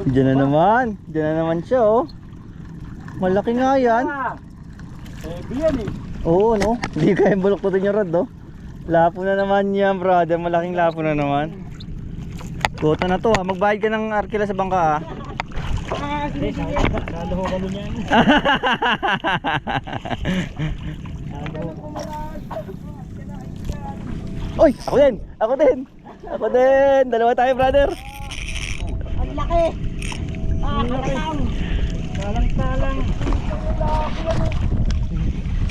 Diyan na naman. Diyan na naman siya oh. Malaki nga yan. Heavy yan eh. Oo no. Hindi kayang buloktutin yung rod oh. Lapo na naman yan brother. Malaking lapo na naman. Kuta na to ha. Magbayad ka ng arkila sa bangka ha. Lalo kami niyan. Oy! Ako din! Ako din! Ako din! Dalawa tayo brother. Ang laki. Kalang. Talang.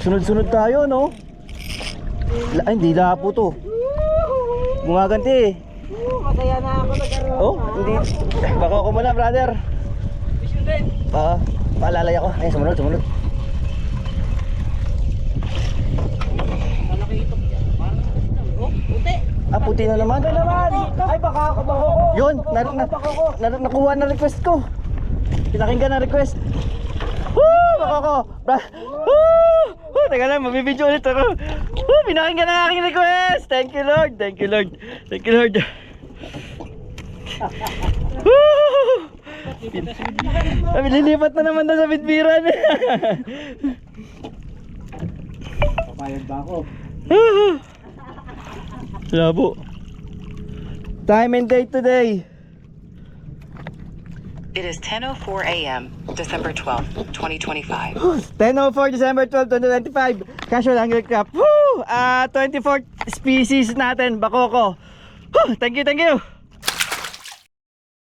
Sunod-sunod tayo no. Ay hindi lapo to. Gumaganti eh. Masaya na ako nagkaroon. Oh, hindi. Baka ako muna, brother. Paalalay ako. Ay, sumunod. Malaki ito. Parang oh, puti. Ah, puti na naman. Ay, baka ako. Yun, nakuha na request ko. Pinakinggan na request. Woo! Baka ako. Woo! Teka lang, mabibidyo ulit ako. Woo! Pinakinggan na aking request. Thank you, Lord. Woo! Lilipat na naman na sa bitbiran. Papayag ba ako? Labo. Time and date today. It is 10:04 a.m., December 12th, 2025. 10:04 December 12, 2025. Casual angler craft. Woo! 24th species natin, bakoko. Thank you.